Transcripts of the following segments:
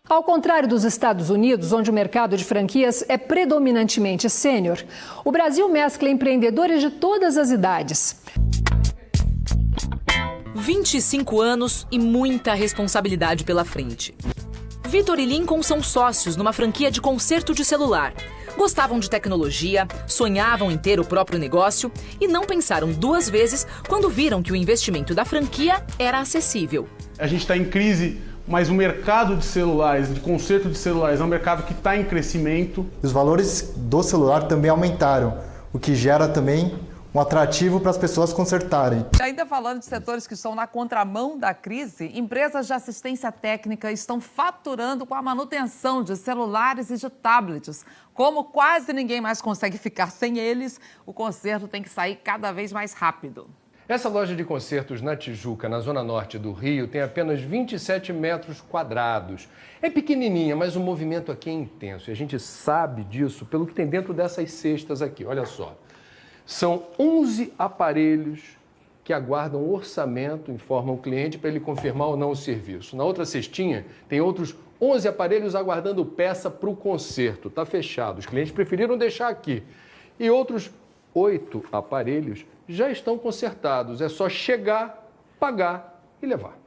Ao contrário dos Estados Unidos, onde o mercado de franquias é predominantemente sênior, o Brasil mescla empreendedores de todas as idades. 25 anos e muita responsabilidade pela frente. Vitor e Lincoln são sócios numa franquia de conserto de celular. Gostavam de tecnologia, sonhavam em ter o próprio negócio e não pensaram duas vezes quando viram que o investimento da franquia era acessível. A gente está em crise, mas o mercado de celulares, de conserto de celulares, é um mercado que está em crescimento. Os valores do celular também aumentaram, o que gera também um atrativo para as pessoas consertarem. Ainda falando de setores que estão na contramão da crise, empresas de assistência técnica estão faturando com a manutenção de celulares e de tablets. Como quase ninguém mais consegue ficar sem eles, o conserto tem que sair cada vez mais rápido. Essa loja de consertos na Tijuca, na zona norte do Rio, tem apenas 27 metros quadrados. É pequenininha, mas o movimento aqui é intenso. E a gente sabe disso pelo que tem dentro dessas cestas aqui. Olha só. São 11 aparelhos que aguardam o orçamento, informam o cliente para ele confirmar ou não o serviço. Na outra cestinha, tem outros 11 aparelhos aguardando peça para o conserto. Está fechado. Os clientes preferiram deixar aqui. E outros 8 aparelhos já estão consertados. É só chegar, pagar e levar.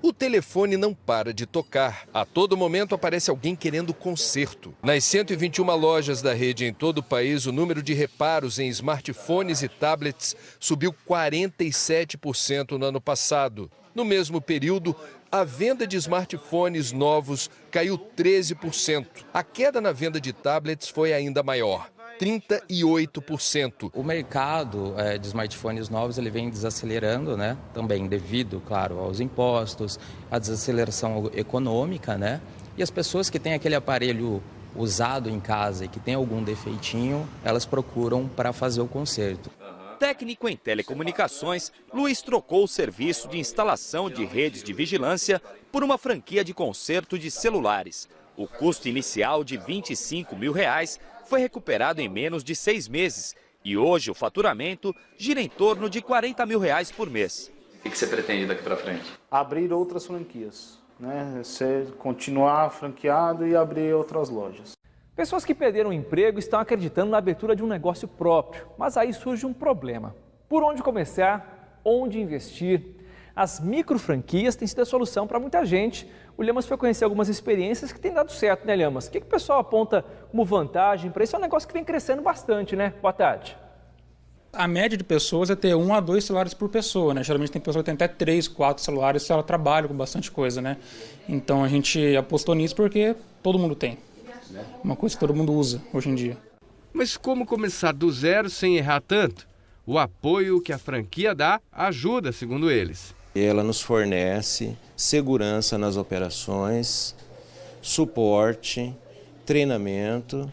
O telefone não para de tocar. A todo momento aparece alguém querendo conserto. Nas 121 lojas da rede em todo o país, o número de reparos em smartphones e tablets subiu 47% no ano passado. No mesmo período, a venda de smartphones novos caiu 13%. A queda na venda de tablets foi ainda maior. 38%. O mercado de smartphones novos ele vem desacelerando, né? Também devido, claro, aos impostos, à desaceleração econômica, né? E as pessoas que têm aquele aparelho usado em casa e que tem algum defeitinho, elas procuram para fazer o conserto. Técnico em telecomunicações, Luiz trocou o serviço de instalação de redes de vigilância por uma franquia de conserto de celulares. O custo inicial de R$25 mil foi recuperado em menos de 6 meses e hoje o faturamento gira em torno de R$40 mil por mês. O que você pretende daqui para frente? Abrir outras franquias, né? Continuar franqueado e abrir outras lojas. Pessoas que perderam o emprego estão acreditando na abertura de um negócio próprio, mas aí surge um problema. Por onde começar? Onde investir? As microfranquias têm sido a solução para muita gente. O Lhamas foi conhecer algumas experiências que têm dado certo, né, Lhamas? O que o pessoal aponta como vantagem para isso? É um negócio que vem crescendo bastante, né? Boa tarde. A média de pessoas é ter 1 a 2 celulares por pessoa, né? Geralmente tem pessoa que tem até 3, 4 celulares se ela trabalha com bastante coisa, né? Então a gente apostou nisso porque todo mundo tem. Uma coisa que todo mundo usa hoje em dia. Mas como começar do zero sem errar tanto? O apoio que a franquia dá ajuda, segundo eles. Ela nos fornece segurança nas operações, suporte, treinamento,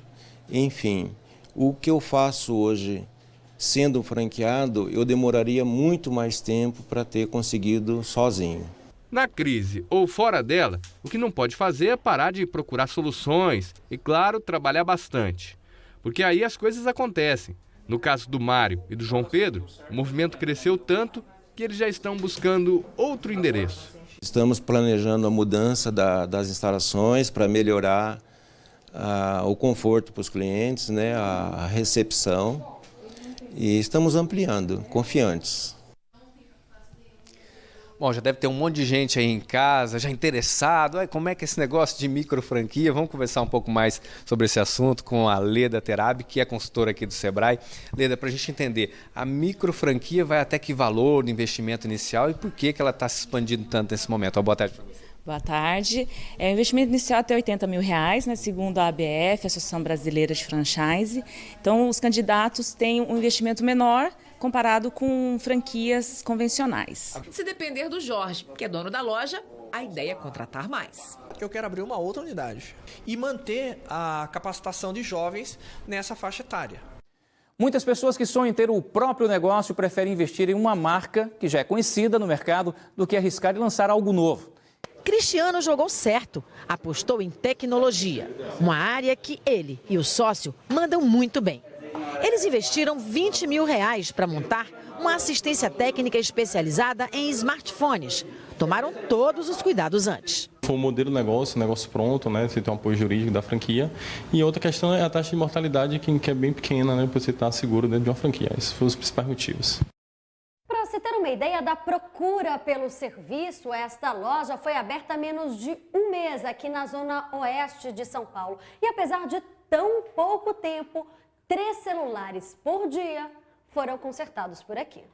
enfim. O que eu faço hoje, sendo franqueado, eu demoraria muito mais tempo para ter conseguido sozinho. Na crise ou fora dela, o que não pode fazer é parar de procurar soluções e, claro, trabalhar bastante. Porque aí as coisas acontecem. No caso do Mário e do João Pedro, o movimento cresceu tanto que eles já estão buscando outro endereço. Estamos planejando a mudança das instalações para melhorar o conforto para os clientes, né, a recepção, e estamos ampliando, confiantes. Bom, já deve ter um monte de gente aí em casa, já interessado. Como é que é esse negócio de microfranquia? Vamos conversar um pouco mais sobre esse assunto com a Leda Terabi, que é consultora aqui do Sebrae. Leda, para a gente entender, a microfranquia vai até que valor do investimento inicial e por que ela está se expandindo tanto nesse momento? Boa tarde para você. Boa tarde. O investimento inicial é até R$80 mil, né, segundo a ABF, a Associação Brasileira de Franchise. Então, os candidatos têm um investimento menor comparado com franquias convencionais. Se depender do Jorge, que é dono da loja, a ideia é contratar mais. Eu quero abrir uma outra unidade e manter a capacitação de jovens nessa faixa etária. Muitas pessoas que sonham em ter o próprio negócio preferem investir em uma marca que já é conhecida no mercado do que arriscar e lançar algo novo. Cristiano jogou certo, apostou em tecnologia, uma área que ele e o sócio mandam muito bem. Eles investiram R$20 mil para montar uma assistência técnica especializada em smartphones. Tomaram todos os cuidados antes. Foi um modelo de negócio pronto, né? Você tem um apoio jurídico da franquia. E outra questão é a taxa de mortalidade, que é bem pequena, né? Para você estar seguro dentro de uma franquia. Esses foram os principais motivos. Para se ter uma ideia da procura pelo serviço, esta loja foi aberta há menos de um mês aqui na zona oeste de São Paulo. E apesar de tão pouco tempo, 3 celulares por dia foram consertados por aqui.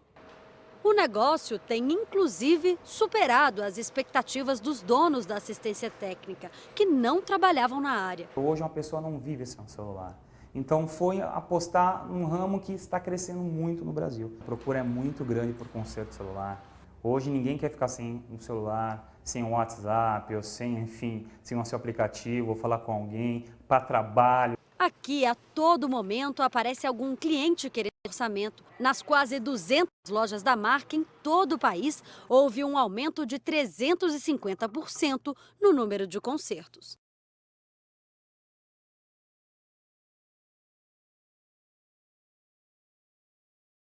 O negócio tem, inclusive, superado as expectativas dos donos da assistência técnica, que não trabalhavam na área. Hoje uma pessoa não vive sem um celular. Então foi apostar num ramo que está crescendo muito no Brasil. A procura é muito grande por conserto de celular. Hoje ninguém quer ficar sem um celular, sem um WhatsApp, ou sem o seu aplicativo, ou falar com alguém, para trabalho. Aqui, a todo momento, aparece algum cliente querendo orçamento. Nas quase 200 lojas da marca em todo o país, houve um aumento de 350% no número de concertos.